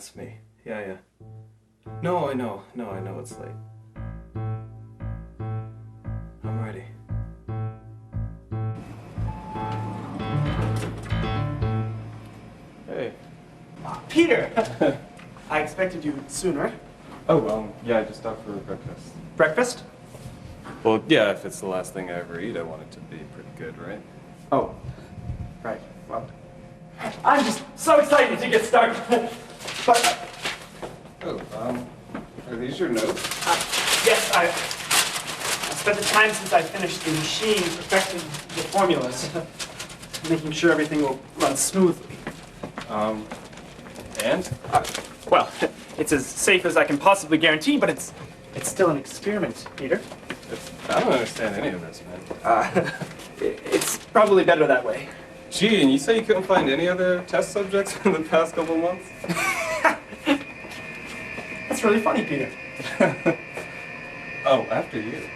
it's me. Yeah. No, I know it's late. I'm ready. Hey. Peter! I expected you sooner. Oh, yeah, I just stopped for breakfast. Breakfast? Well, yeah, if it's the last thing I ever eat, I want it to be pretty good, right? Oh, right. Well, I'm just so excited to get started. But, Are these your notes? yes, I spent the time since I finished the machine perfecting the formulas, making sure everything will run smoothly. And? Well, it's as safe as I can possibly guarantee, but it's still an experiment, Peter. I don't understand any of this, man. It's probably better that way. Gee, and you say you couldn't find any other test subjects in the past couple months? That's really funny, Peter. Oh, after you.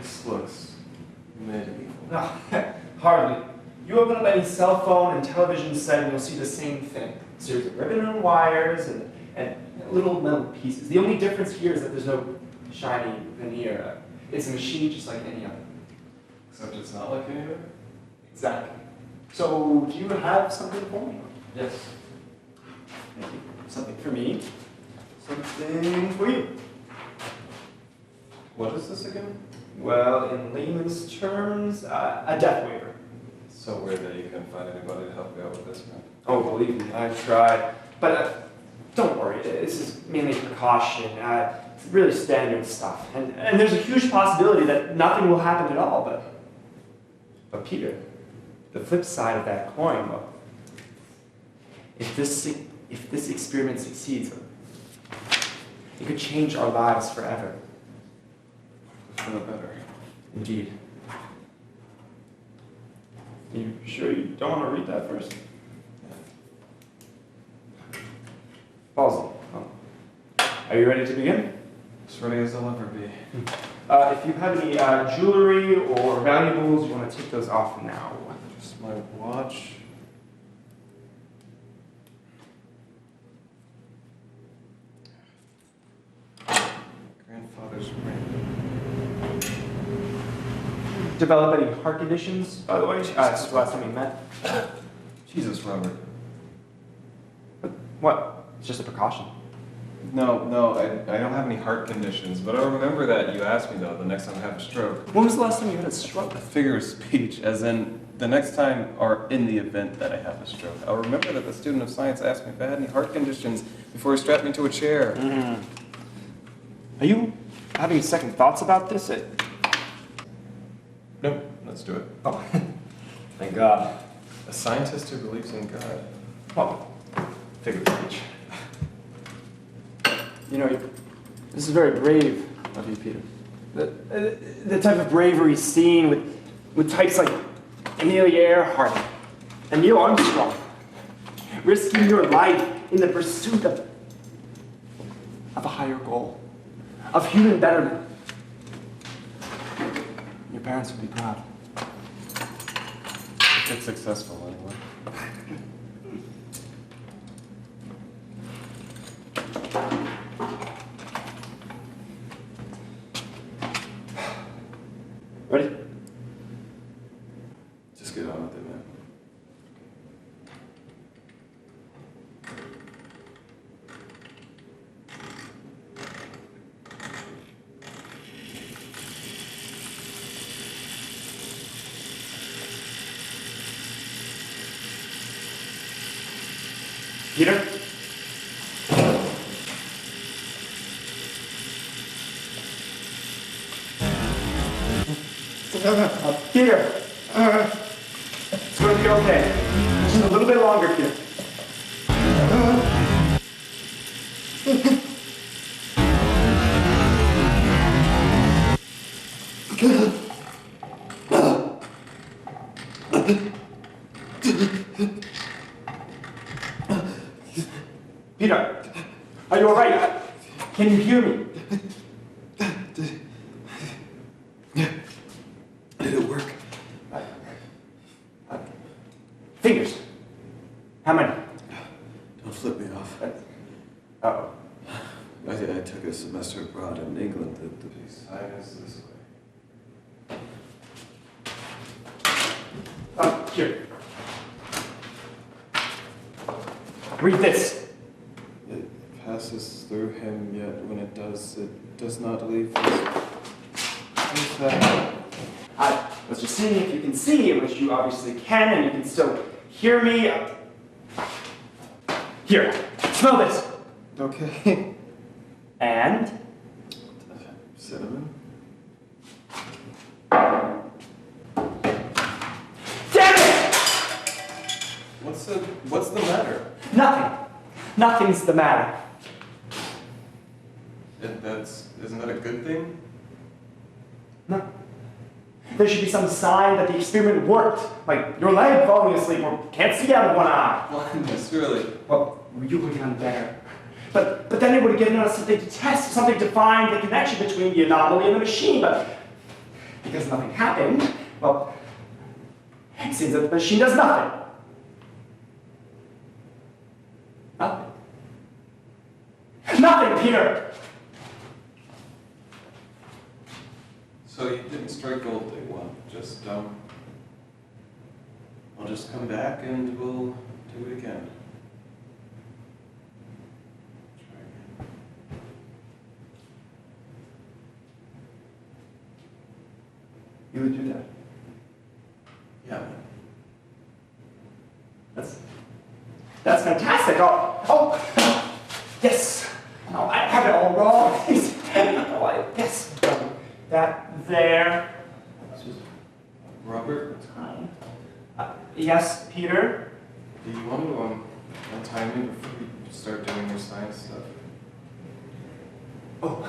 This looks medieval. No, hardly. You open up any cell phone and television set and you'll see the same thing. A series of ribbon and wires and little metal pieces. The only difference here is that there's no shiny veneer. It's a machine just like any other. Except it's not like any other? Exactly. So, do you have something for me? Yes. Thank you. Something for me. Something for you. What is this again? Well, in layman's terms, a death waiver. It's so weird that you couldn't find anybody to help you out with this, man. Oh, believe me, I tried. But don't worry, this is mainly precaution. It's really standard stuff. And there's a huge possibility that nothing will happen at all, but Peter, the flip side of that coin, well, if this experiment succeeds, it could change our lives forever. For the better. Indeed. You sure you don't want to read that first? Palsy. Oh. Are you ready to begin? As ready as I'll ever be. If you have any jewelry or valuables, you want to take those off now. Just my watch. Grandfather's ring. Develop any heart conditions, by the way? This is the last time we met. Jesus, Robert. What? It's just a precaution. No, I don't have any heart conditions, but I remember that you asked me, though, the next time I have a stroke. When was the last time you had a stroke? A figure of speech, as in the next time or in the event that I have a stroke. I'll remember that the student of science asked me if I had any heart conditions before he strapped me to a chair. Mm-hmm. Are you having second thoughts about this? No, let's do it. Oh, thank God. A scientist who believes in God. Well, figure of speech. You know, this is very brave of you, Peter. The type of bravery seen with types like Amelia Earhart and Neil Armstrong, risking your life in the pursuit of a higher goal, of human betterment. Your parents would be proud. If it's successful, anyway. Ready? Just get on with it, man. Peter? Peter! It's going to be okay. Just a little bit longer, Peter. Peter, are you all right? Can you hear me? Did it work? I took a semester abroad in England. The sign is this way. Here. Read this. It passes through him, yet when it does not leave his... What's that? I was just seeing if you can see, which you obviously can, and you can still hear me. Here, smell this. Okay. And? Cinnamon? Damn it! What's the matter? Nothing. Nothing's the matter. Isn't that a good thing? No. There should be some sign that the experiment worked, like your leg falling asleep or can't see out of one eye. Blindness, really? Well, you would have done better. But then it would have given us something to test, something to find the connection between the anomaly and the machine. But because nothing happened, well, it seems that the machine does nothing. Nothing. Nothing, Peter! So you didn't strike gold day one. I'll just come back and we'll do it again. Try again. You would do that. Yeah. That's fantastic. Oh, yes. No, I have it all wrong. Yes. That there. Robert, Time. Yes, Peter. do you want to untie me before you start doing your science stuff? Oh,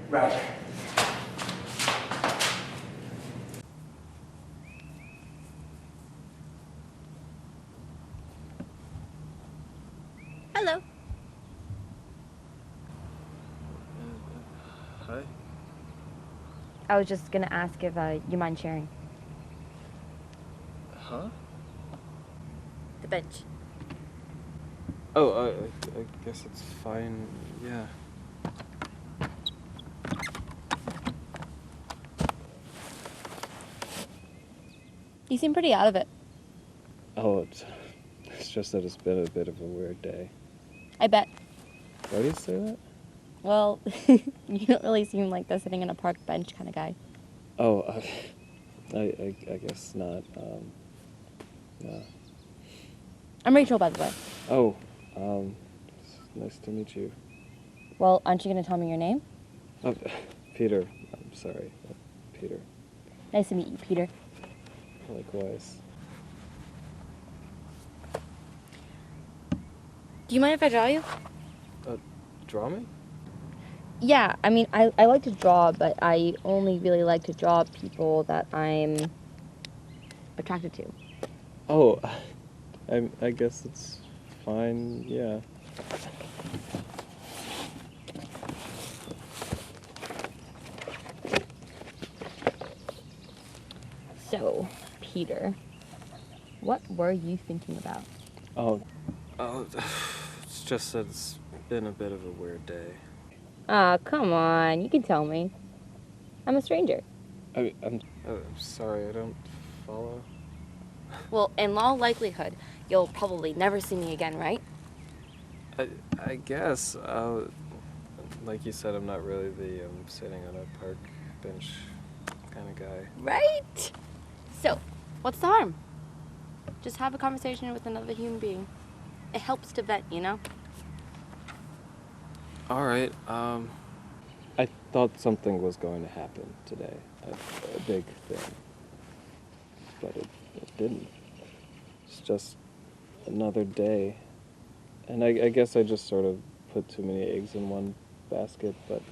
right. Hello. Hi. I was just gonna ask if you mind sharing. Huh? The bench. Oh, I guess it's fine. Yeah. You seem pretty out of it. Oh, it's just that it's been a bit of a weird day. I bet. Why do you say that? Well, you don't really seem like the sitting on a park bench kind of guy. Oh, I guess not. No. I'm Rachel, by the way. Oh, it's nice to meet you. Well, aren't you gonna tell me your name? Oh, Peter. I'm sorry. Peter. Nice to meet you, Peter. Likewise. Do you mind if I draw you? Draw me? Yeah, I mean, I like to draw, but I only really like to draw people that I'm attracted to. Oh, I guess it's fine. Yeah. So, Peter, what were you thinking about? Oh, it's just that it's been a bit of a weird day. Ah, come on, you can tell me. I'm a stranger. I'm sorry. I don't follow. Well, in all likelihood, you'll probably never see me again, right? I guess. Like you said, I'm not really the sitting on a park bench kind of guy. Right? So, what's the harm? Just have a conversation with another human being. It helps to vent, you know? All right. I thought something was going to happen today, a big thing, but it didn't. It's just another day, and I guess I just sort of put too many eggs in one basket, but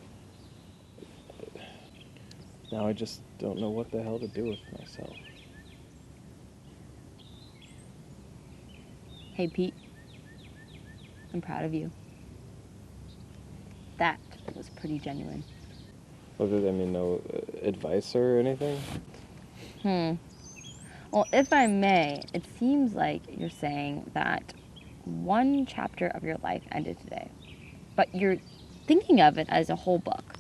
now I just don't know what the hell to do with myself. Hey, Pete. I'm proud of you. That was pretty genuine. Well, no advice or anything? Well, if I may, it seems like you're saying that one chapter of your life ended today, but you're thinking of it as a whole book.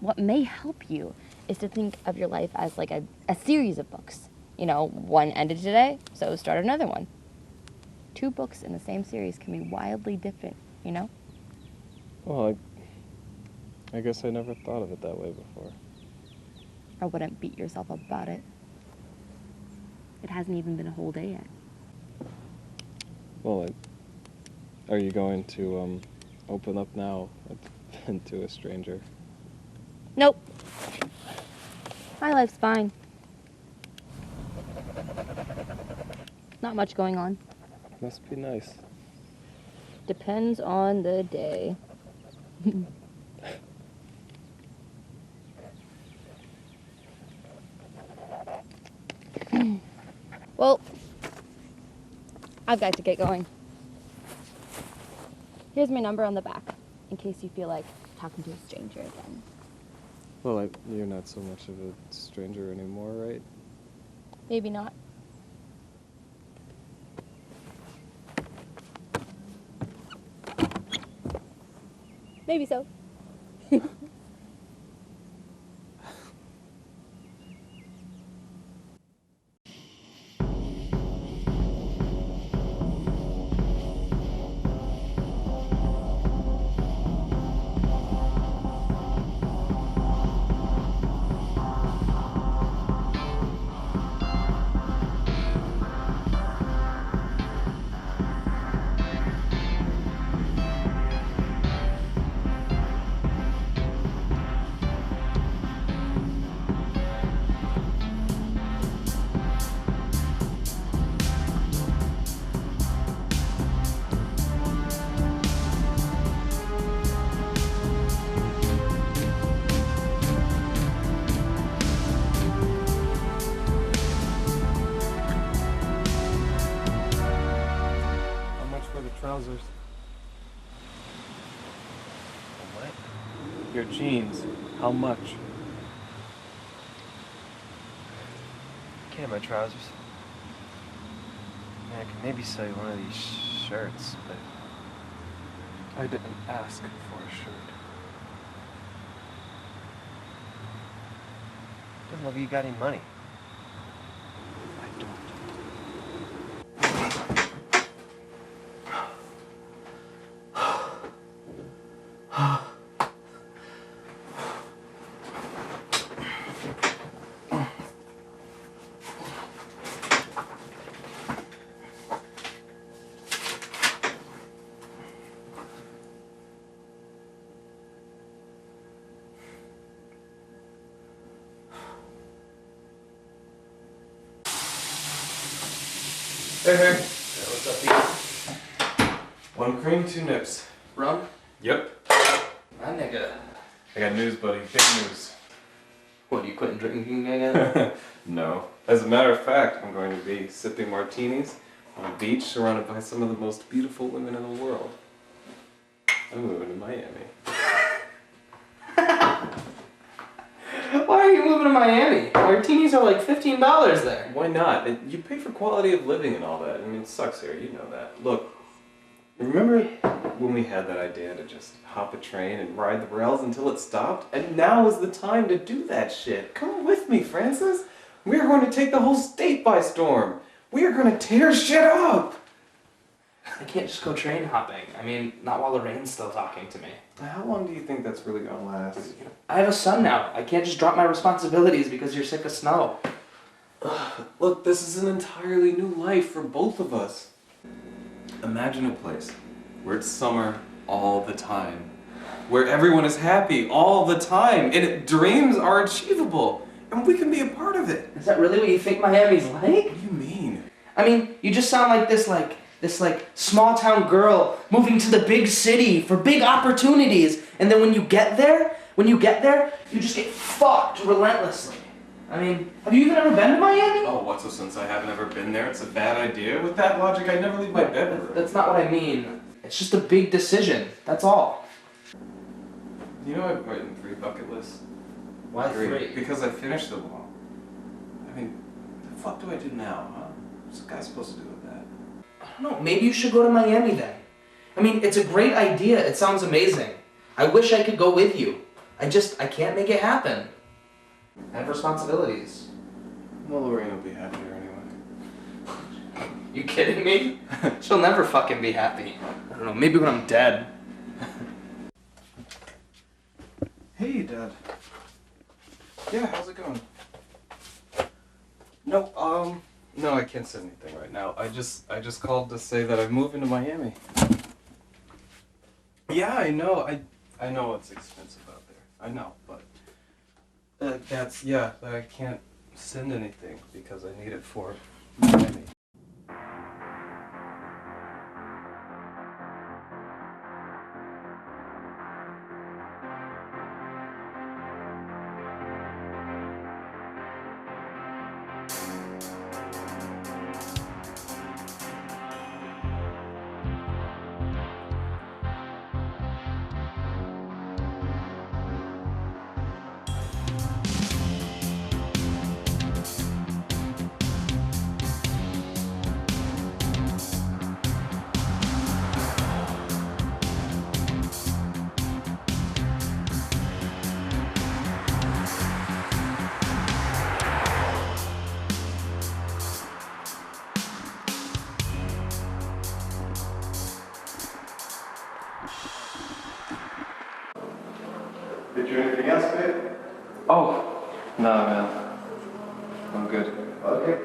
What may help you is to think of your life as like a series of books. You know, one ended today, so start another one. 2 books in the same series can be wildly different, you know? Well, I guess I never thought of it that way before. I wouldn't beat yourself up about it. It hasn't even been a whole day yet. Well, are you going to open up now to a stranger? Nope. My life's fine. Not much going on. Must be nice. Depends on the day. Well, I've got to get going. Here's my number on the back, in case you feel like talking to a stranger again. Well, you're not so much of a stranger anymore, right? Maybe not. Maybe so. How much for the trousers? What? Your jeans. How much? Can't buy trousers. Man, I can maybe sell you one of these shirts, but I didn't ask for a shirt. doesn't look like you got any money. I don't. Hey, hey. What's up, dude? 1 cream, 2 nips. Rum? Yep. My nigga. I got news, buddy. Big news. What, you quitting drinking again? No. As a matter of fact, I'm going to be sipping martinis on a beach surrounded by some of the most beautiful women in the world. I'm moving to Miami. Why are you moving to Miami? Martinis are like $15 there. Why not? You pay for quality of living and all that. I mean, it sucks here, you know that. Look, remember when we had that idea to just hop a train and ride the rails until it stopped? And now is the time to do that shit. Come with me, Francis. We're going to take the whole state by storm. We are going to tear shit up. I can't just go train hopping. I mean, not while Lorraine's still talking to me. How long do you think that's really going to last? I have a son now. I can't just drop my responsibilities because you're sick of snow. Look, this is an entirely new life for both of us. Imagine a place where it's summer all the time, where everyone is happy all the time, and dreams are achievable, and we can be a part of it. Is that really what you think Miami's like? What do you mean? I mean, you just sound like this small town girl moving to the big city for big opportunities, and then when you get there, you just get fucked relentlessly. I mean, have you even ever been to Miami? Oh, what's so since I haven't ever been there, it's a bad idea? With that logic, I never leave my bedroom. That's not what I mean. It's just a big decision. That's all. You know I've written 3 bucket lists? Why 3? Because I finished them all. I mean, the fuck do I do now, huh? What's a guy supposed to do with that? I don't know. Maybe you should go to Miami then. I mean, it's a great idea. It sounds amazing. I wish I could go with you. I can't make it happen. I have responsibilities. Well, Lorraine will be happier anyway. You kidding me? She'll never fucking be happy. I don't know, maybe when I'm dead. Hey, Dad. Yeah, how's it going? No, no, I can't say anything right now. I just called to say that I'm moving to Miami. Yeah, I know. I know it's expensive out there. I know, but that I can't send anything because I need it for Miami. Did you anything else, babe? Oh, no, man. I'm good. Okay.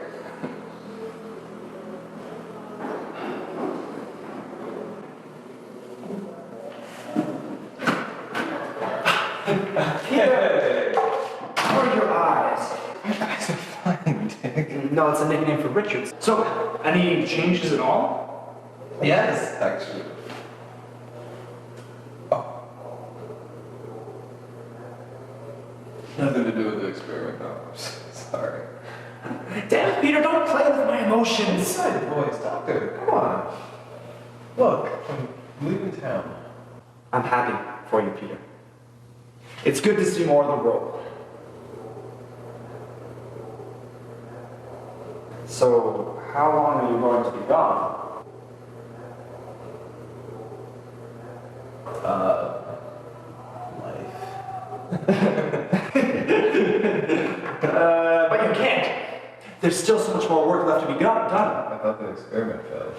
Where are your eyes? My eyes are fine, Dick. No, it's a nickname for Richards. So, any changes at all? Yes, actually. Oh. Nothing to do with the experiment, no. I'm so sorry. Damn it, Peter, don't play with my emotions. Inside voice, doctor. Come on. Look, I'm leaving town. I'm happy for you, Peter. It's good to see more of the world. So, how long are you going to be gone? But you can't. There's still so much more work left to be done. I thought the experiment failed.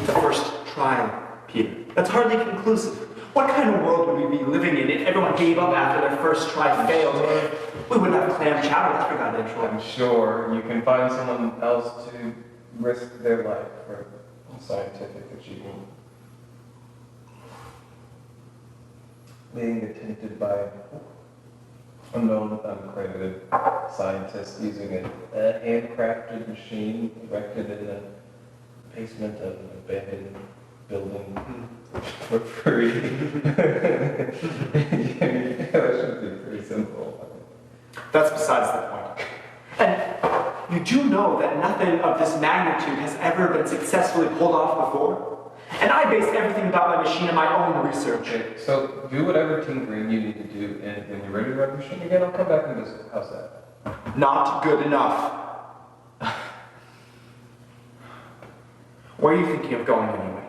The first trial, Peter. That's hardly conclusive. What kind of world would we be living in if everyone gave up after their first try failed? We wouldn't have clam chowder, that's for goddamn sure. I'm sure you can find someone else to risk their life for scientific achievement. Being attended by a known uncredited scientist using a handcrafted machine erected in the basement of an abandoned building for free. That should be pretty simple. That's besides the point. And you do know that nothing of this magnitude has ever been successfully pulled off before? And I base everything about my machine on my own research. Okay, so do whatever tinkering you need to do, and when you're ready to run the machine again, I'll come back and visit. How's that? Not good enough. Where are you thinking of going anyway?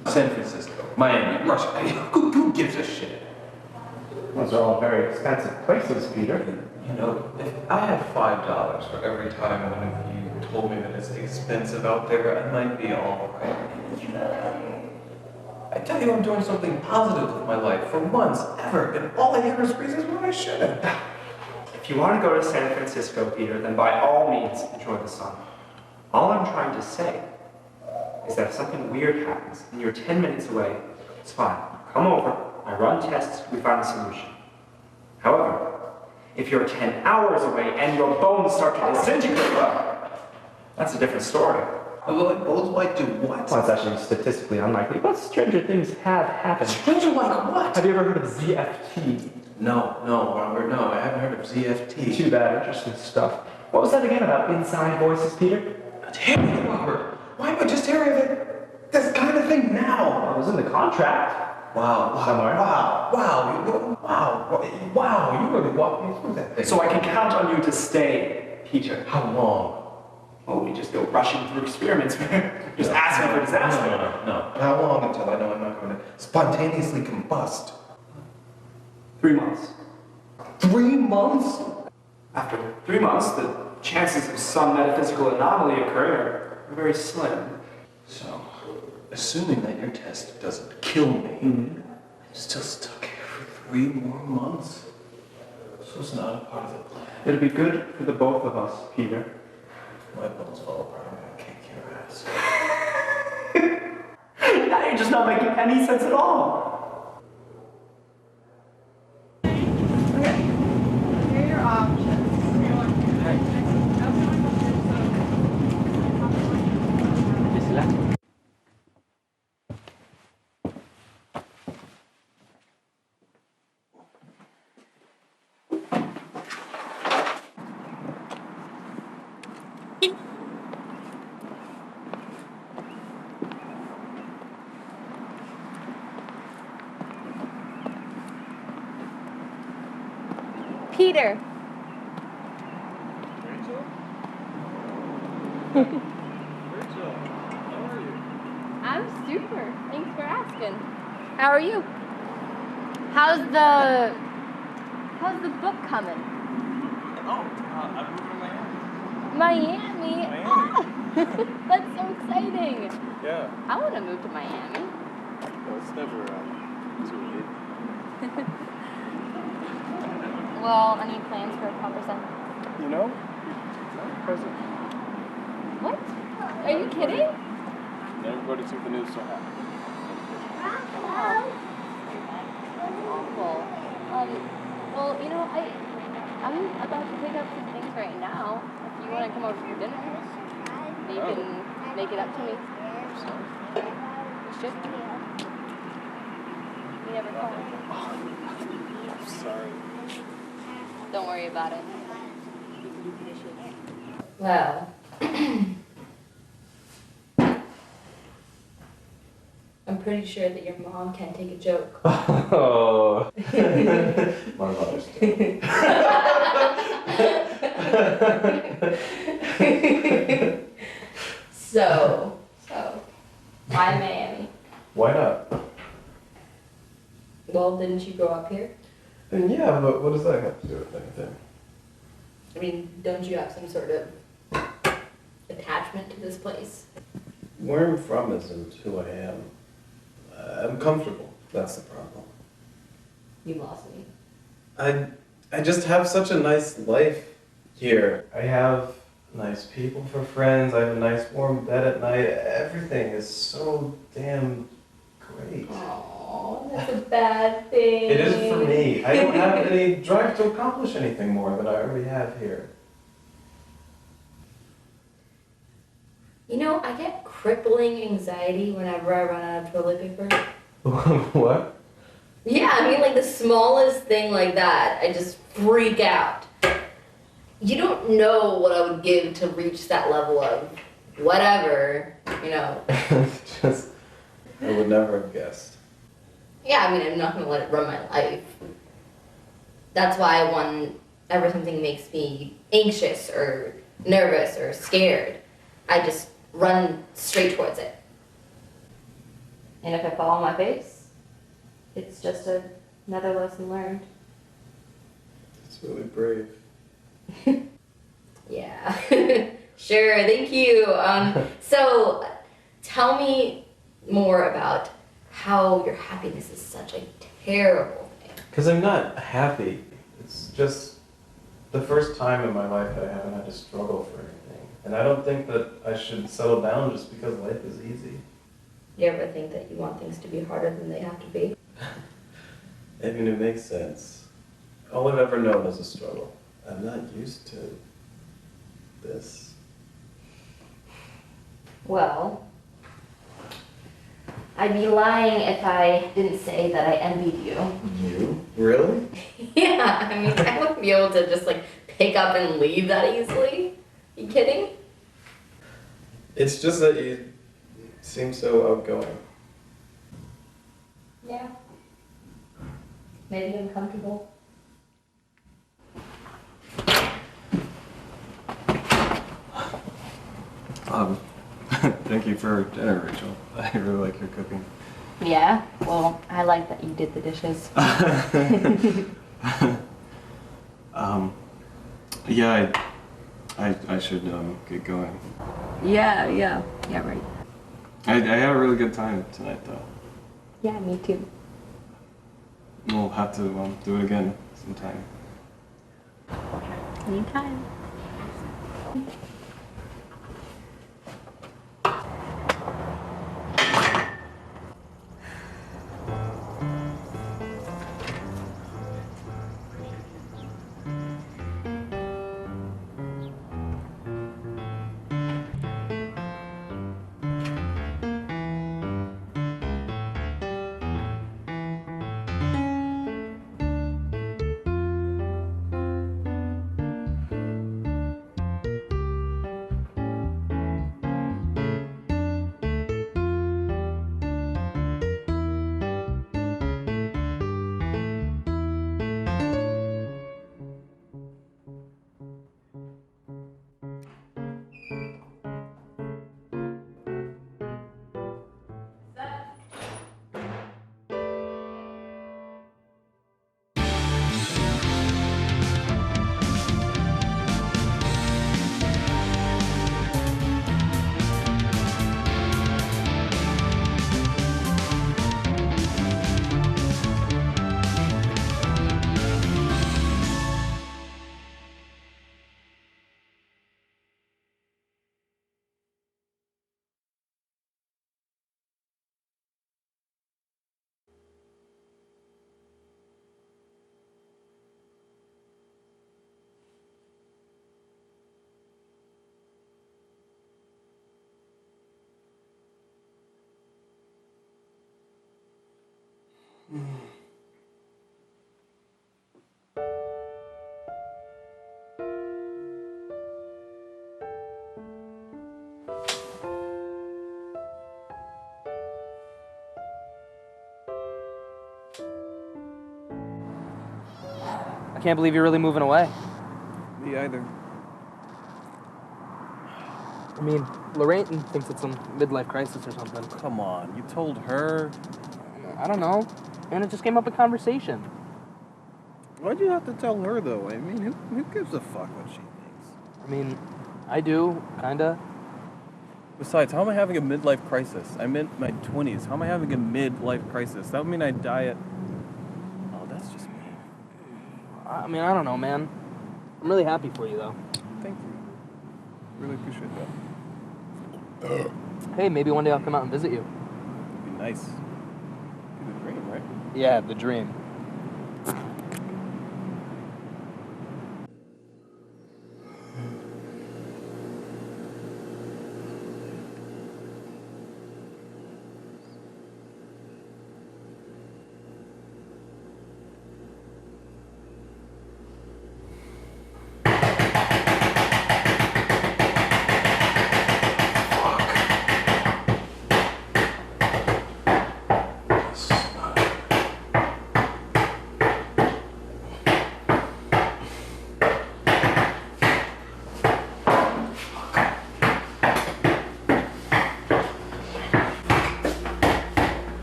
San Francisco, Miami, Russia. Who gives a shit? Those are all very expensive places, Peter. You know, if I had $5 for every time one of you told me that it's expensive out there, I might be all right. You know, I tell you I'm doing something positive with my life for once, ever, and all I hear is reasons why I shouldn't. If you want to go to San Francisco, Peter, then by all means enjoy the sun. All I'm trying to say is that if something weird happens and you're 10 minutes away, it's fine. Come over, I run tests, we find a solution. However, if you're 10 hours away and your bones start to disintegrate, well, that's a different story. Well, bones might do what? Well, it's actually statistically unlikely, but stranger things have happened. Stranger like what? Have you ever heard of ZFT? No, Robert, no, I haven't heard of ZFT. Too bad, interesting stuff. What was that again about inside voices, Peter? Damn it, Robert. Why am I just hearing of it? This kind of thing now? It was in the contract. Wow. Somewhere. Wow, you really walked me through that thing. So I can count on you to stay, Peter. How long? well, we just go rushing through experiments, just asking for disaster. No. How long until I know I'm not going to spontaneously combust? 3 months. 3 months? After 3 months, the chances of some metaphysical anomaly occurring are very slim. So, assuming that your test doesn't kill me, I'm still stuck here for 3 more months. So it's not a part of the plan. It'll be good for the both of us, Peter. My bones fall apart, I'm gonna kick your ass. Now you're just not making any sense at all. Here are your options. Peter. Rachel? Rachel, how are you? I'm super. Thanks for asking. How are you? How's the book coming? Oh, I'm moving to Miami. Miami. That's so exciting. Yeah. I want to move to Miami. Well, it's never too late. Well, any plans for Papa Son? You know, present. What? Are you kidding? Everybody took the news so happy. Oh. Awful. Well, you know, I'm about to pick up some things right now. If you want to come over for dinner, you can make it up to me. You should. You never call. I'm sorry. Don't worry about it. Well. I'm pretty sure that your mom can't take a joke. Oh. My mother's dead. So, why Miami? Why not? Well, didn't you grow up here? And yeah, but what does that have to do with anything? I mean, don't you have some sort of attachment to this place? Where I'm from isn't who I am. I'm comfortable. That's the problem. You lost me. I just have such a nice life here. I have nice people for friends. I have a nice warm bed at night. Everything is so damn great. Oh, that's a bad thing. It is for me. I don't have any drive to accomplish anything more than I already have here. You know, I get crippling anxiety whenever I run out of toilet paper. What? Yeah, I mean, like the smallest thing like that, I just freak out. You don't know what I would give to reach that level of whatever, you know. Just, I would never have guessed. Yeah, I mean, I'm not gonna let it run my life. That's why whenever something makes me anxious or nervous or scared, I just run straight towards it. And if I fall on my face, it's just another lesson learned. It's really brave. Yeah, sure, thank you. So, tell me more about how your happiness is such a terrible thing. Because I'm not happy. It's just the first time in my life that I haven't had to struggle for anything. And I don't think that I should settle down just because life is easy. You ever think that you want things to be harder than they have to be? I mean, it makes sense. All I've ever known is a struggle. I'm not used to this. Well, I'd be lying if I didn't say that I envied you. You? Really? Yeah, I mean, I wouldn't be able to just like pick up and leave that easily. You kidding? It's just that you seem so outgoing. Yeah. Maybe I'm comfortable. for dinner, Rachel. I really like your cooking. Yeah? Well, I like that you did the dishes. Yeah, I should get going. Yeah, right. I had a really good time tonight, though. Yeah, me too. We'll have to do it again sometime. Anytime. I can't believe you're really moving away. Me either. I mean, Lorraine thinks it's some midlife crisis or something. Come on, you told her. I don't know. And it just came up in conversation. Why'd you have to tell her, though? I mean, who gives a fuck what she thinks? I mean, I do, kinda. Besides, how am I having a midlife crisis? I'm in my 20s. How am I having a midlife crisis? That would mean I die at... Oh, that's just me. I mean, I don't know, man. I'm really happy for you, though. Thank you. Really appreciate that. Hey, maybe one day I'll come out and visit you. It'd be nice. Be the dream, right? Yeah, the dream.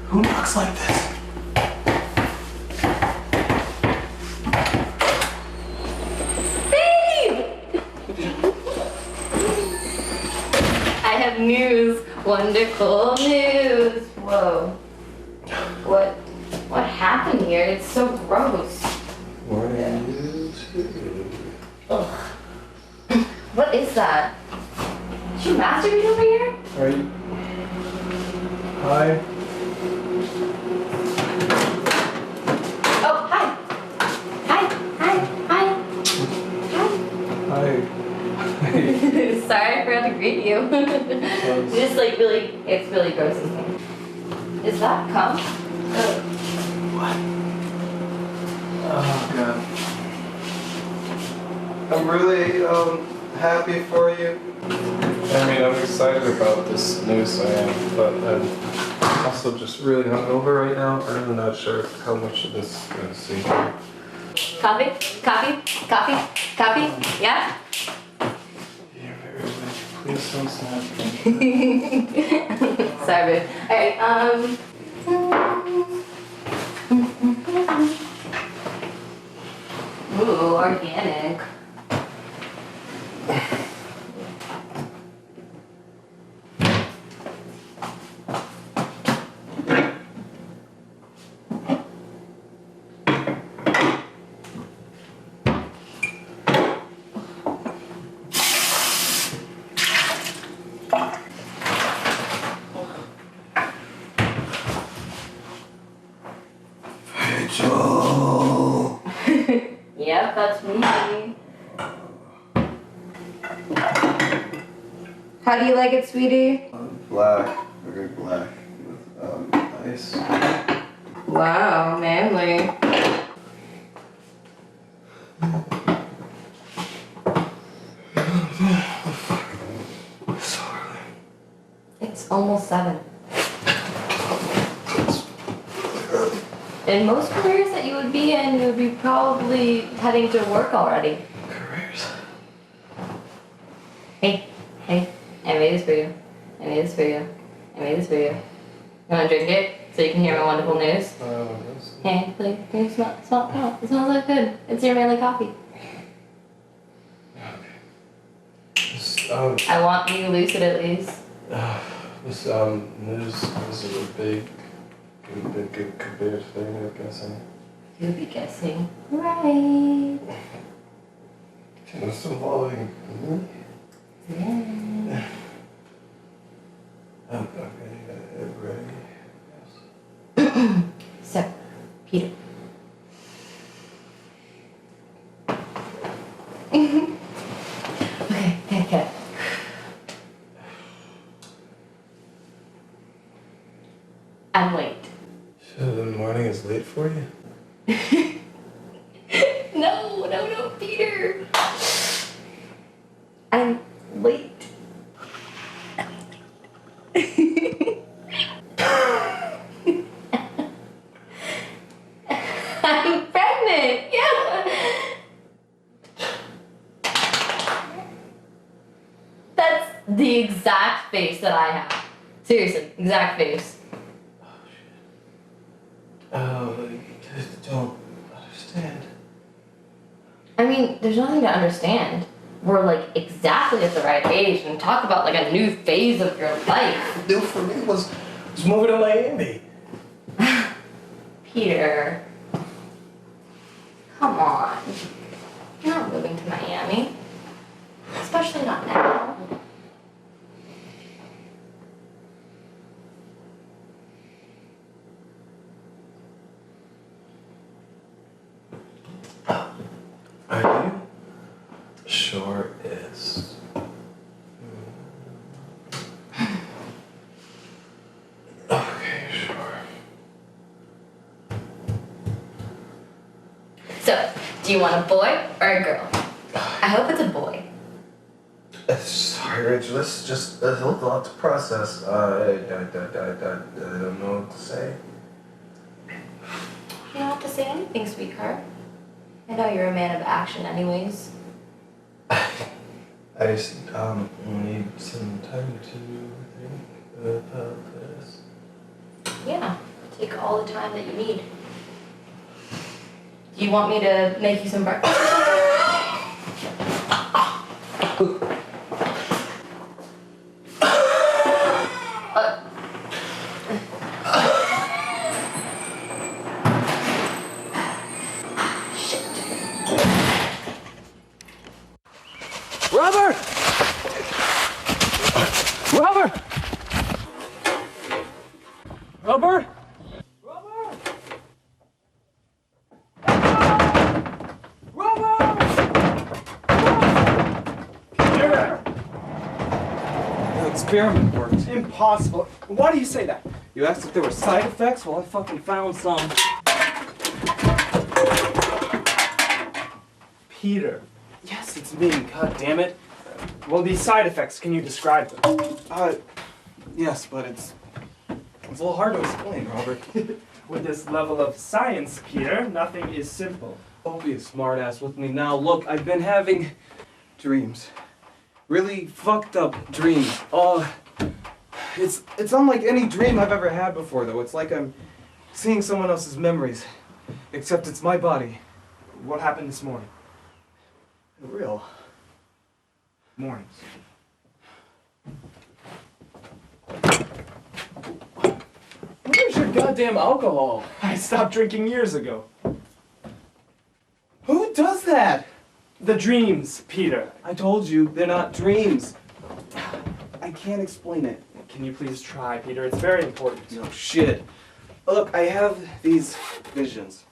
Who knocks like this? I have news. Wonderful news. Whoa. What happened here? It's so gross. Ugh. What is that? Did you masturbate over here? Are you... Hi. Oh, hi. Hi. Sorry, I forgot to greet you. Just like it's really gross in here. Is that cum? What? Oh god. I'm really happy for you. I mean, I'm excited about this news, I am, but I'm also just really hungover right now. I'm not sure how much of this is going to see. Coffee? Yeah? Yeah, very much, please. Please don't snap. Sorry, babe. Alright, ooh, organic. Rachel. Yep, that's me. How do you like it, sweetie? Black, very black with ice. Wow, manly. So early. It's almost 7. In most careers that you would be in, you would be probably heading to work already. Careers. Hey, I made this for you. I made this for you. I made this for you. You wanna drink it so you can hear my wonderful news? Hey, like, can you smell? Oh, it smells like good. It's your manly coffee. I want you to lucid at least. This news is a big thing, I'm guessing. You'll be guessing. Right. It's involving me. Yeah. I'm ready. Yes. So, Peter. Okay. I'm late. So the morning is late for you? No, Peter. I'm late. I'm pregnant. Yeah. That's the exact face that I have. Seriously, exact face. Oh, I don't understand. I mean, there's nothing to understand. We're like exactly at the right age and talk about like a new phase of your life. New for me was moving to Miami. Peter. Come on. You're not moving to Miami. Especially not now. Are you? Sure is. Okay, sure. So, do you want a boy or a girl? I hope it's a boy. Sorry, Rachel, this is just a lot to process. I don't know what to say. You don't have to say anything, sweetheart. I know you're a man of action anyways. I just need some time to think about this. Yeah, take all the time that you need. Do you want me to make you some breakfast or something? Robert! Robert! Robert! The experiment worked. Impossible. Why do you say that? You asked if there were side effects? Well, I fucking found some. Peter. Yes, it's me. God damn it. Well, these side effects, can you describe them? Yes, but it's a little hard to explain, Robert. With this level of science, Peter, nothing is simple. Don't be a smartass with me now. Look, I've been having dreams. really fucked up dream. Oh, it's unlike any dream I've ever had before, though. It's like I'm seeing someone else's memories, except it's my body. What happened this morning? Real. Mornings. Where's your goddamn alcohol? I stopped drinking years ago. Who does that? The dreams, Peter. I told you, they're not dreams. I can't explain it. Can you please try, Peter? It's very important. No shit. Look, I have these visions.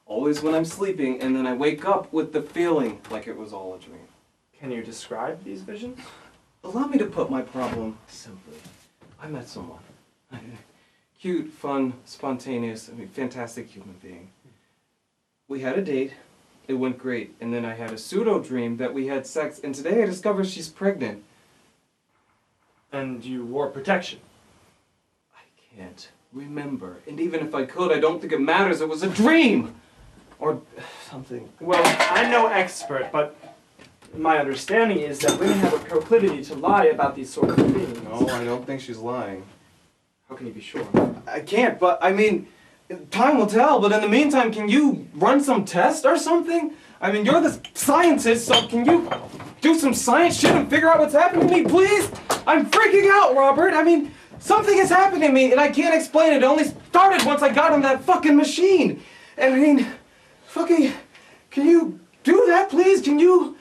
Always when I'm sleeping, and then I wake up with the feeling like it was all a dream. Can you describe these visions? Allow me to put my problem simply. I met someone. Cute, fun, spontaneous, fantastic human being. We had a date. It went great. And then I had a pseudo dream that we had sex, and today I discover she's pregnant. And you wore protection. I can't remember. And even if I could, I don't think it matters. It was a dream! Or something. Well, I'm no expert, but my understanding is that women have a proclivity to lie about these sort of things. No, I don't think she's lying. How can you be sure? I can't, but I mean, time will tell. But in the meantime, can you run some test or something? I mean, you're the scientist, so can you do some science shit and figure out what's happening to me, please? I'm freaking out, Robert. I mean, something has happened to me, and I can't explain it. It only started once I got on that fucking machine. And I mean, fucking, can you do that, please? Can you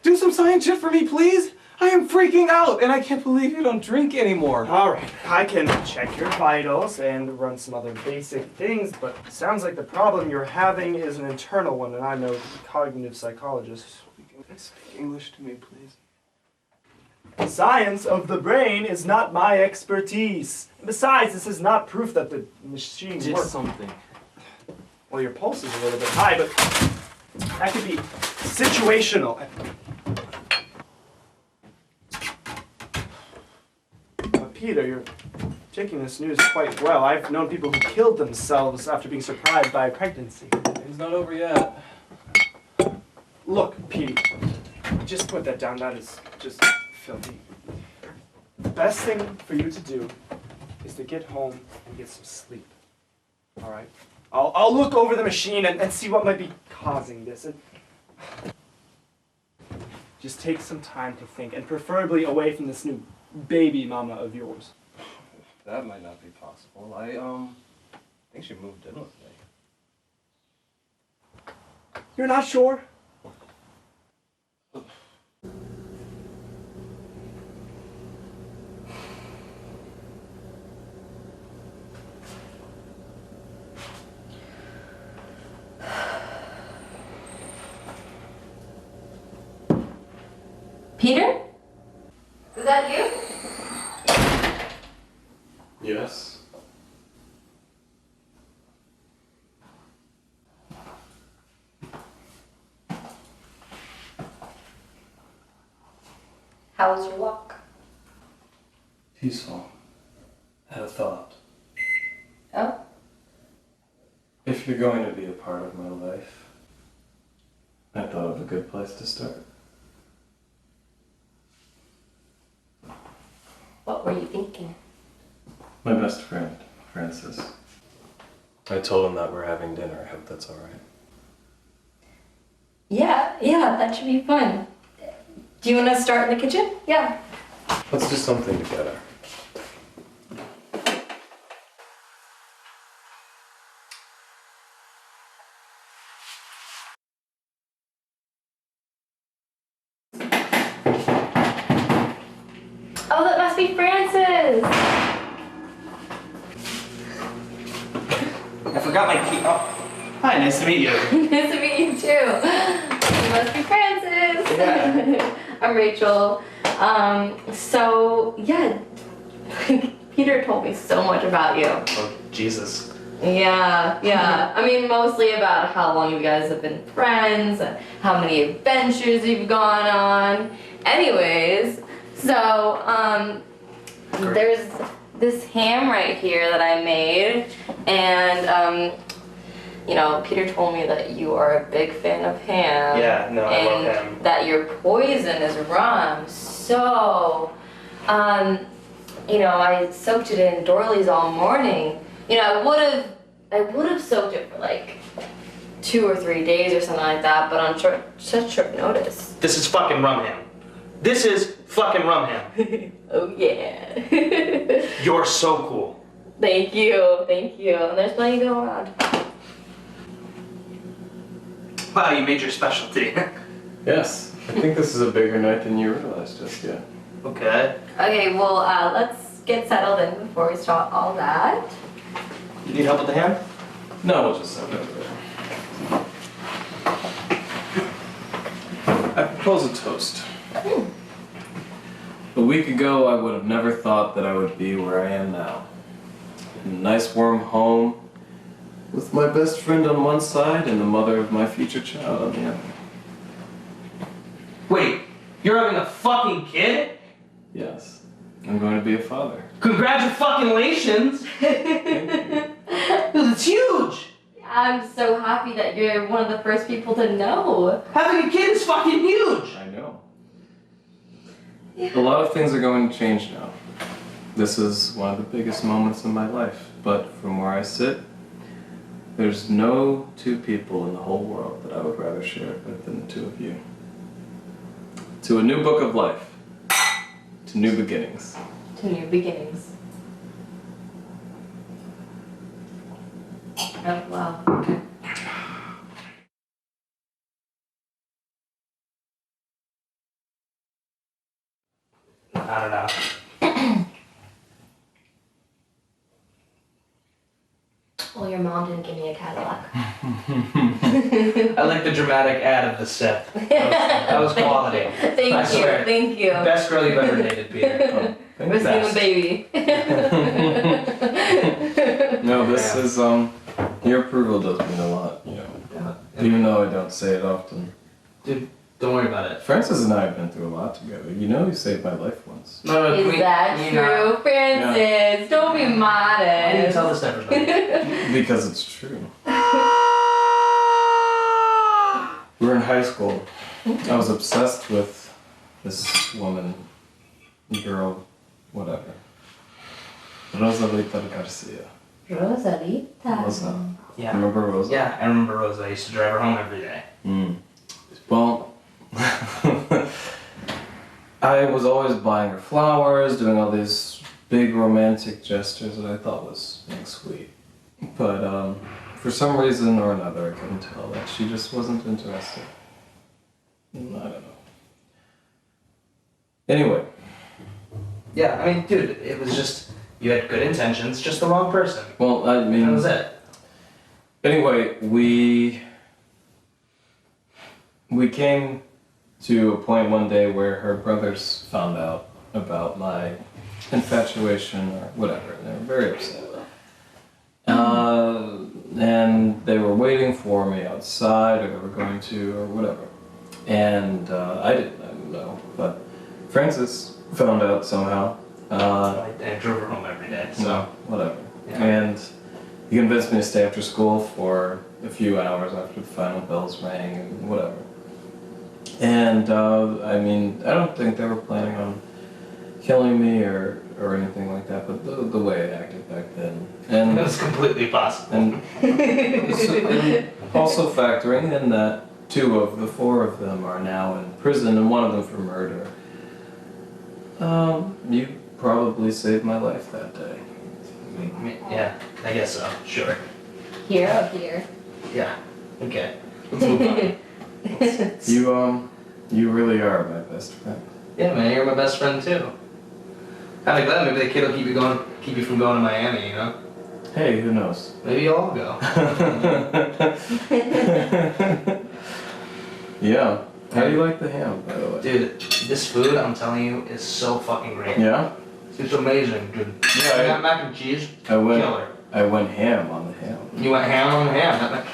do some science shit for me, please? I am freaking out, and I can't believe you don't drink anymore. All right, I can check your vitals and run some other basic things, but it sounds like the problem you're having is an internal one, and I'm no cognitive psychologist. Speak English to me, please. The science of the brain is not my expertise. Besides, this is not proof that the machine Just works. something. Well, your pulse is a little bit high, but that could be situational. Peter, you're taking this news quite well. I've known people who killed themselves after being surprised by a pregnancy. It's not over yet. Look, Petey, just put that down. That is just filthy. The best thing for you to do is to get home and get some sleep. All right? I'll look over the machine and see what might be causing this. And just take some time to think, and preferably away from this new baby mama of yours. That might not be possible. I think she moved in with me. You're not sure? Peter? Is that you? Yes. How was your walk? Peaceful. Had a thought. Oh? If you're going to be a part of my life, I thought of a good place to start. What were you thinking? My best friend, Francis. I told him that we're having dinner. I hope that's all right. Yeah, that should be fun. Do you want to start in the kitchen? Yeah. Let's do something together. Oh, that must be Francis! I forgot my key. Oh, hi, nice to meet you. Nice to meet you too. You must be Francis. Yeah. I'm Rachel. So yeah, Peter told me so much about you. Oh, Jesus. Yeah. I mean, mostly about how long you guys have been friends, and how many adventures you've gone on. Anyways, so there's this ham right here that I made, and You know, Peter told me that you are a big fan of ham. Yeah, no, I love and ham. that your poison is rum. So, you know, I soaked it in doilies all morning. You know, I would have soaked it for like 2 or 3 days or something like that, but on such short notice. This is fucking rum ham. This is fucking rum ham. Oh yeah. You're so cool. Thank you. And there's plenty to go around. Wow, you made your specialty. Yes, I think this is a bigger night than you realized just yet. Okay. Okay, well, let's get settled in before we start all that. You need help with the ham? No, we'll just have it over there. I propose a toast. A week ago, I would have never thought that I would be where I am now. In a nice warm home, with my best friend on one side and the mother of my future child on the other. Wait, you're having a fucking kid? Yes, I'm going to be a father. Congratulations! That's huge! I'm so happy that you're one of the first people to know. Having a kid is fucking huge! I know. A lot of things are going to change now. This is one of the biggest moments in my life, but from where I sit, there's no two people in the whole world that I would rather share it with than the two of you. To a new book of life. To new beginnings. To new beginnings. Oh, wow. Okay. I don't know. Well, your mom didn't give me a Cadillac. I like the dramatic ad of the sip. That was quality. I swear. Thank you. Best girl you've ever dated, Peter. We're seeing a baby. No, this is, your approval does mean a lot, you know. Yeah. Even though I don't say it often. Dude, don't worry about it. Francis and I have been through a lot together. You know you saved my life once. No, Is that true, Francis? Don't be Why didn't you modest. tell this to everybody? Because it's true. We were in high school. I was obsessed with this woman, girl, whatever. Rosalita Garcia. Rosalita. Rosa. Yeah. Remember Rosa? Yeah, I remember Rosa. I used to drive her home every day. Mm. Well, I was always buying her flowers, doing all these big romantic gestures that I thought was being sweet. But for some reason or another, I couldn't tell that she just wasn't interested. I don't know. Anyway. Yeah, I mean, dude, it was just, you had good intentions, just the wrong person. Well, I mean... That was it. Anyway, we came to a point one day where her brothers found out about my infatuation or whatever, and they were very upset. And they were waiting for me outside, or they were going to, or whatever. And I didn't know, but Francis found out somehow. I drove her home every day, so. No, whatever. Yeah. And he convinced me to stay after school for a few hours after the final bells rang and whatever. And I mean, I don't think they were planning on killing me or anything like that, but the way I acted back then. And That was completely possible. and also factoring in that 2 of the 4 of them are now in prison, and one of them for murder. You probably saved my life that day. Yeah, I guess so, sure. Here up here. Yeah, okay. Let's move on. You really are my best friend. Yeah, man, you're my best friend too. Kinda glad maybe the kid will keep you from going to Miami, you know? Hey, who knows? Maybe you'll all go. Yeah. How do you like the ham, by the way? Dude, this food, I'm telling you, is so fucking great. Yeah? It's amazing, dude. Yeah, That mac and cheese, I went killer. ham on the ham. You went ham on ham. That mac-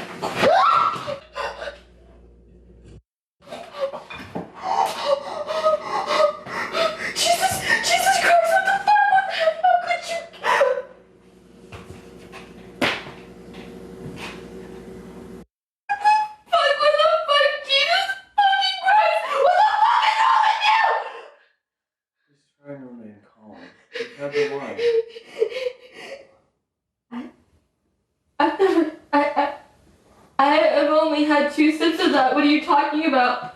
Jesus Christ, what the fuck? How could you? had 2 sips of that. What are you talking about?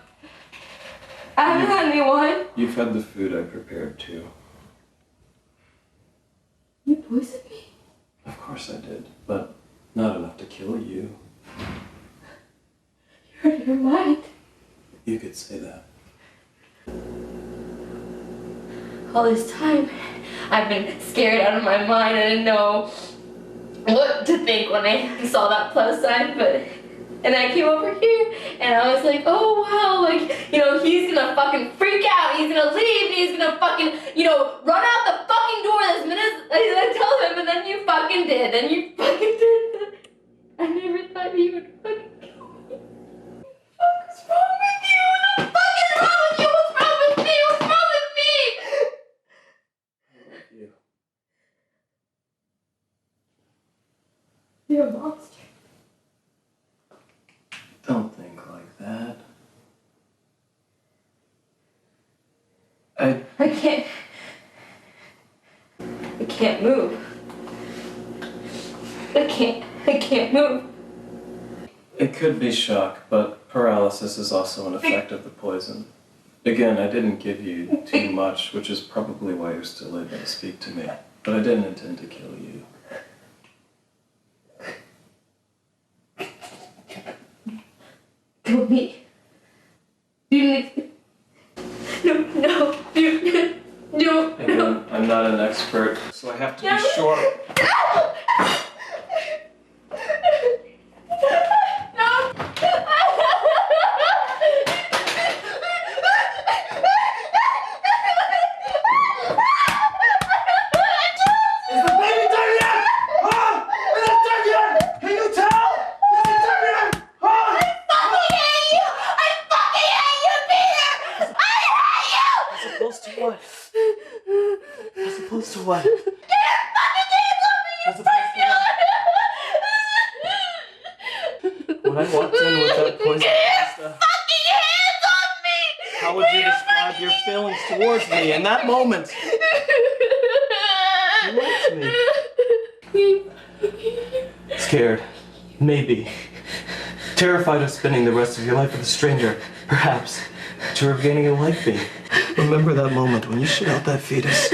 I haven't had any wine. You've had the food I prepared too. You poisoned me? Of course I did, but not enough to kill you. You're out of your mind. You could say that. All this time, I've been scared out of my mind. I didn't know what to think when I saw that plus sign, and I came over here, and I was like, oh wow, like, you know, he's gonna fucking freak out, he's gonna leave, and he's gonna fucking, you know, run out the fucking door as minute as I tell him, and then you fucking did, I never thought he would fucking kill me. What's wrong with you? What the fuck is wrong with you? What's wrong with me? What's wrong with me? You. You're a monster. Don't think like that. I can't move. I can't move. It could be shock, but paralysis is also an effect of the poison. Again, I didn't give you too much, which is probably why you're still able to speak to me. But I didn't intend to kill you. Kill me. No. Again, I'm not an expert, so I have to be sure. What? When I walked in with that poison pasta, how would you describe your feelings towards me in that moment? You liked me. Scared. Maybe. Terrified of spending the rest of your life with a stranger. Perhaps. But you were beginning to like me. Remember that moment when you shit out that fetus?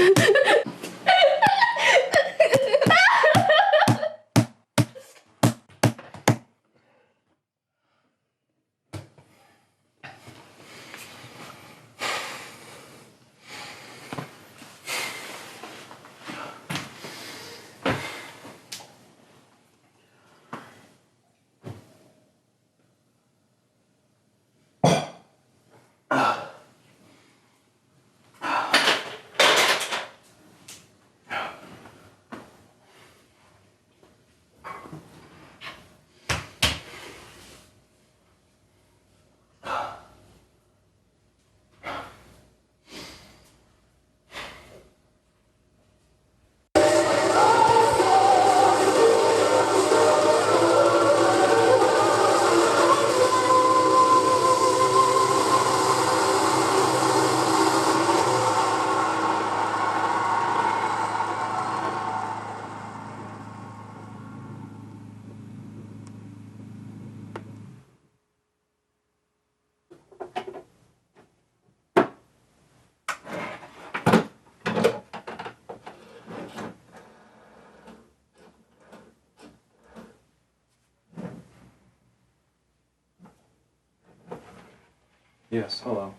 Yes, hello.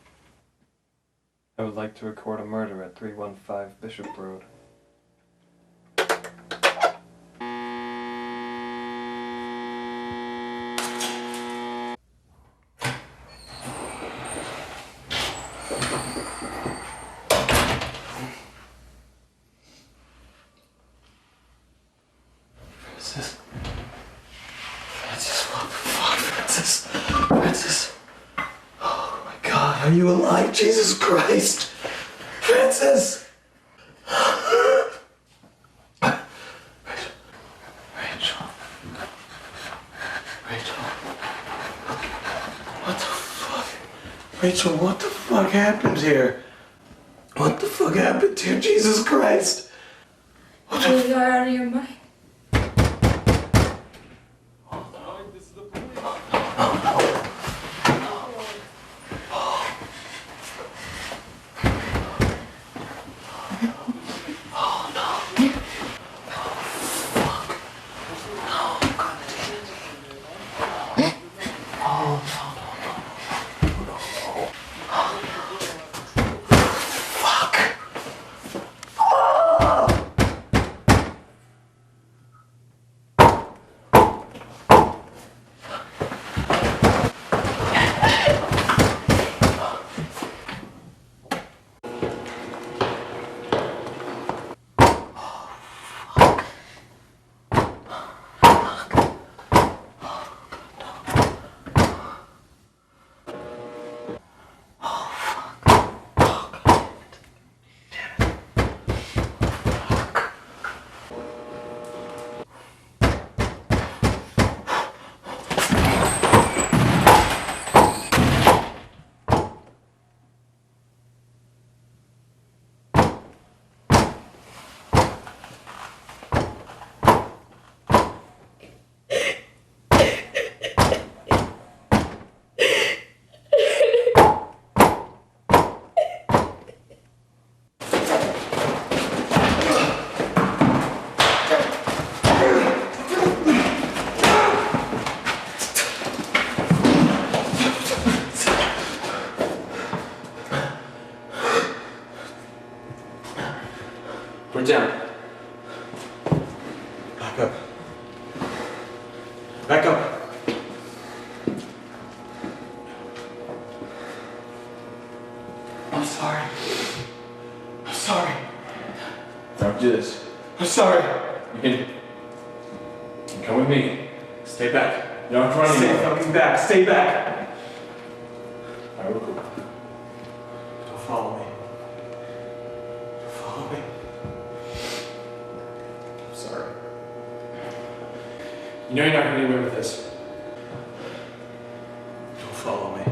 I would like to record a murder at 315 Bishop Road. Francis, what the fuck, Francis? Francis. Oh my God, are you alive? Jesus Christ! Francis! Rachel. What the fuck? Rachel, what the fuck happened here? What the fuck happened here? Jesus Christ! What the You are out of your mind. Oh, Back up. I'm sorry. I'm sorry. Don't do this. I'm sorry. You can come with me. Stay back. You don't have to run Stay anymore. fucking back. Stay back. I will. Don't follow me. Don't follow me. I'm sorry. You know you're not gonna get away with this. Don't follow me.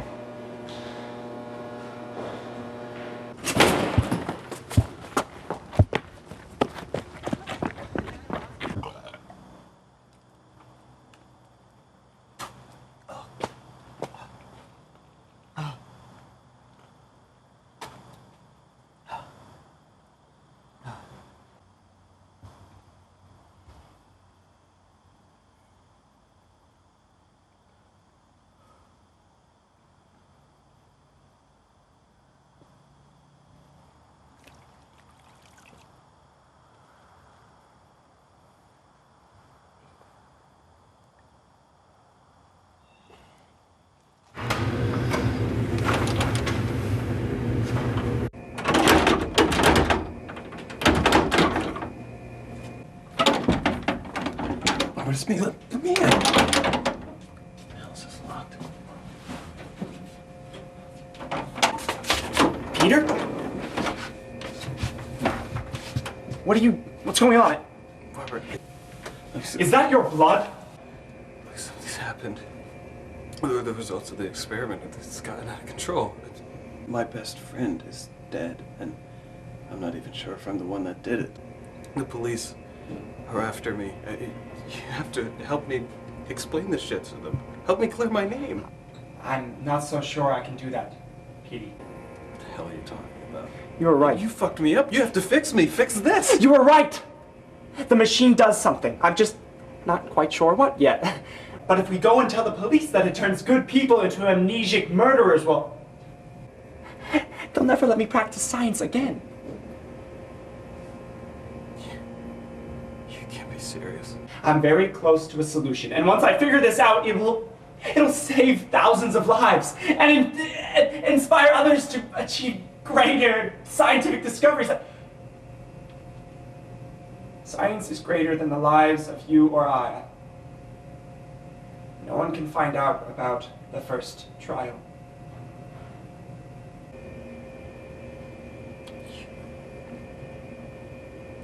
Oh, it's me. Let me in. What the hell is this locked? Peter? What's going on? Robert, Is that your blood? something's happened. They're the results of the experiment. It's gotten out of control. My best friend is dead, and I'm not even sure if I'm the one that did it. The police are after me. You have to help me explain this shit to them. Help me clear my name. I'm not so sure I can do that, Petey. What the hell are you talking about? You were right. You fucked me up. You have to fix me. Fix this. You were right! The machine does something. I'm just not quite sure what yet. But if we go and tell the police that it turns good people into amnesic murderers, well, they'll never let me practice science again. You can't be serious. I'm very close to a solution, and once I figure this out, it'll save thousands of lives and inspire others to achieve greater scientific discoveries. Science is greater than the lives of you or I. No one can find out about the first trial.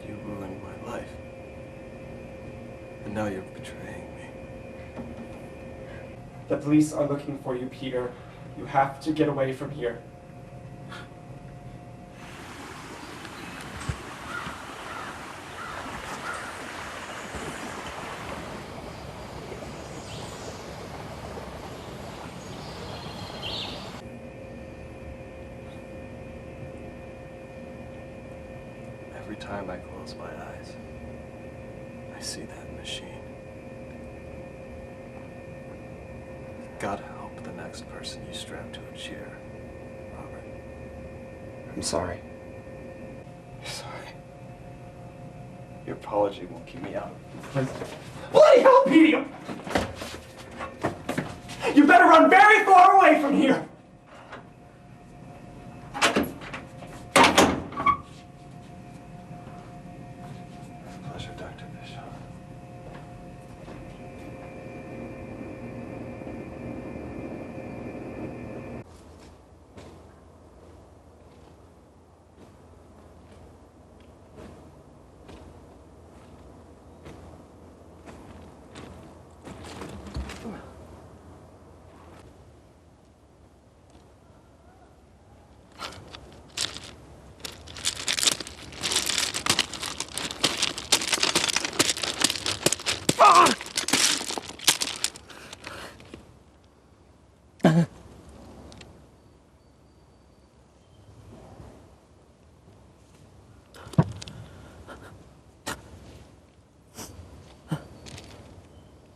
You ruined my life. And now you're betraying me. The police are looking for you, Peter. You have to get away from here. Every time I close my eyes, I see that machine. God help the next person you strap to a chair, Robert. I'm sorry. You're sorry. Your apology won't keep me out. Bloody hell, Petey! You better run very far away from here! Pleasure, Dr. Bishop.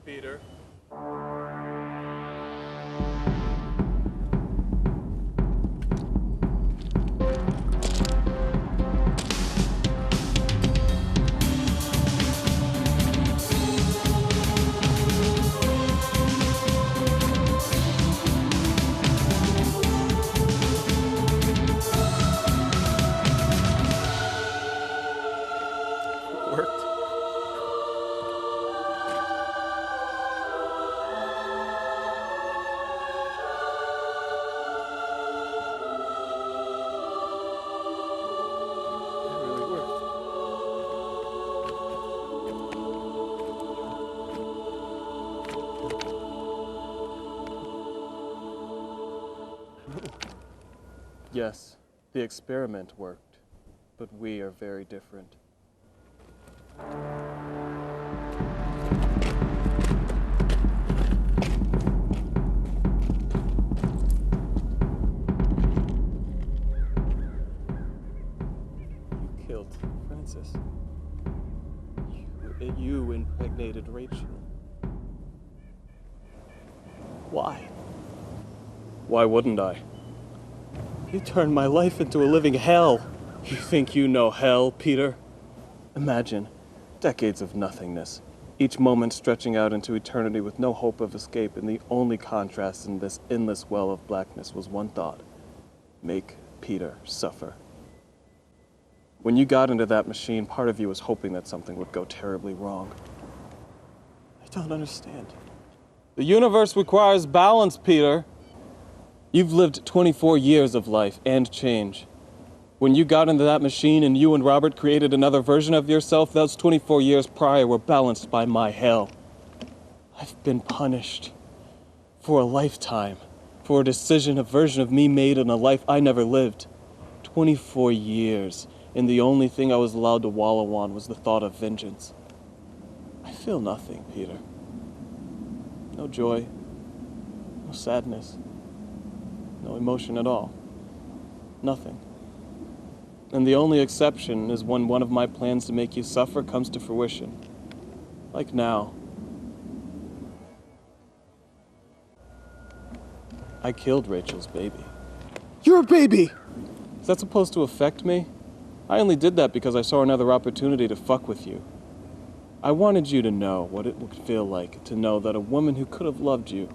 Peter. Yes, the experiment worked, but we are very different. You killed Francis. You impregnated Rachel. Why? Why wouldn't I? You turned my life into a living hell. You think you know hell, Peter? Imagine decades of nothingness, each moment stretching out into eternity with no hope of escape, and the only contrast in this endless well of blackness was one thought: make Peter suffer. When you got into that machine, part of you was hoping that something would go terribly wrong. I don't understand. The universe requires balance, Peter. You've lived 24 years of life and change. When you got into that machine and you and Robert created another version of yourself, those 24 years prior were balanced by my hell. I've been punished for a lifetime, for a decision a version of me made in a life I never lived. 24 years, and the only thing I was allowed to wallow on was the thought of vengeance. I feel nothing, Peter. No joy, no sadness, no emotion at all. Nothing. And the only exception is when one of my plans to make you suffer comes to fruition. Like now. I killed Rachel's baby. You're a baby! Is that supposed to affect me? I only did that because I saw another opportunity to fuck with you. I wanted you to know what it would feel like to know that a woman who could have loved you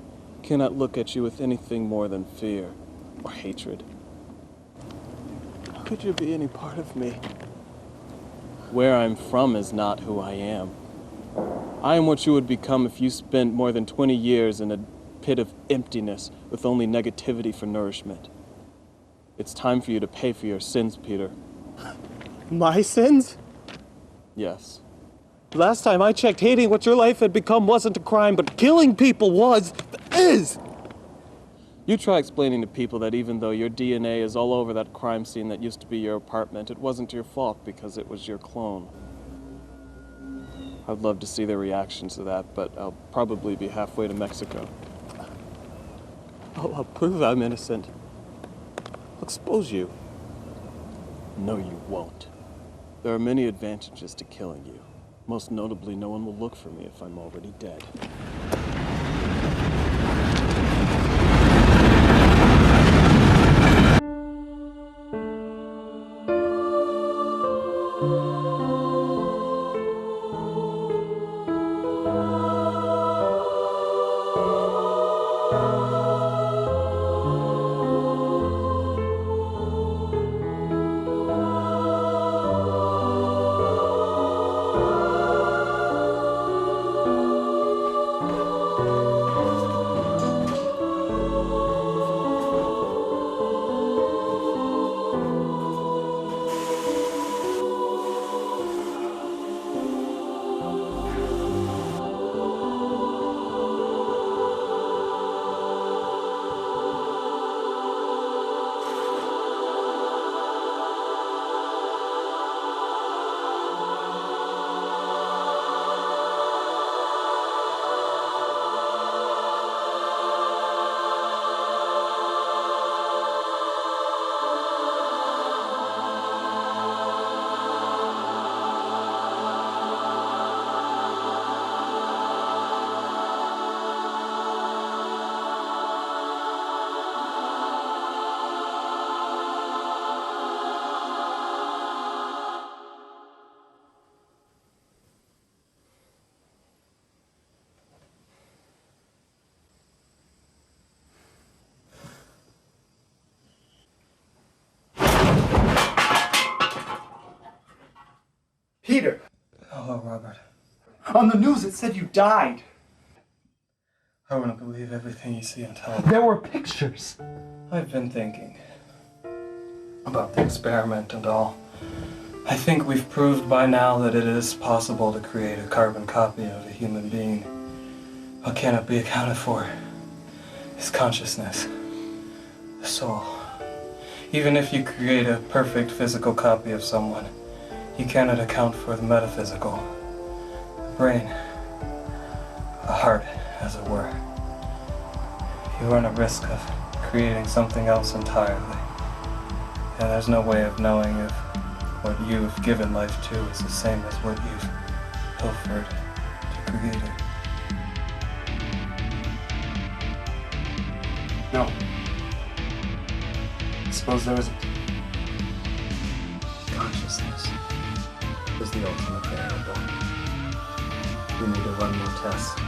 cannot look at you with anything more than fear or hatred. How could you be any part of me? Where I'm from is not who I am. I am what you would become if you spent more than 20 years in a pit of emptiness with only negativity for nourishment. It's time for you to pay for your sins, Peter. My sins? Yes. Last time I checked, hating what your life had become wasn't a crime, but killing people is! You try explaining to people that even though your DNA is all over that crime scene that used to be your apartment, it wasn't your fault because it was your clone. I'd love to see their reactions to that, but I'll probably be halfway to Mexico. I'll prove I'm innocent. I'll expose you. No, you won't. There are many advantages to killing you. Most notably, no one will look for me if I'm already dead. Peter! Hello, Robert. On the news it said you died. I want to believe everything you see on television. There were pictures. I've been thinking about the experiment and all. I think we've proved by now that it is possible to create a carbon copy of a human being. What cannot be accounted for is consciousness, the soul. Even if you create a perfect physical copy of someone, you cannot account for the metaphysical. The brain, a heart, as it were. You run a risk of creating something else entirely. And there's no way of knowing if what you've given life to is the same as what you've pilfered to create it. No. Suppose there isn't. Consciousness is the ultimate variable. We need to run more tests.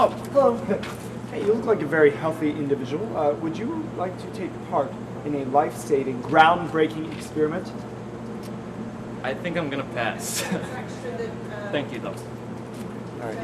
Oh, hello. Hey, you look like a very healthy individual. Would you like to take part in a life-saving, groundbreaking experiment? I think I'm gonna pass. Thank you, though. All right.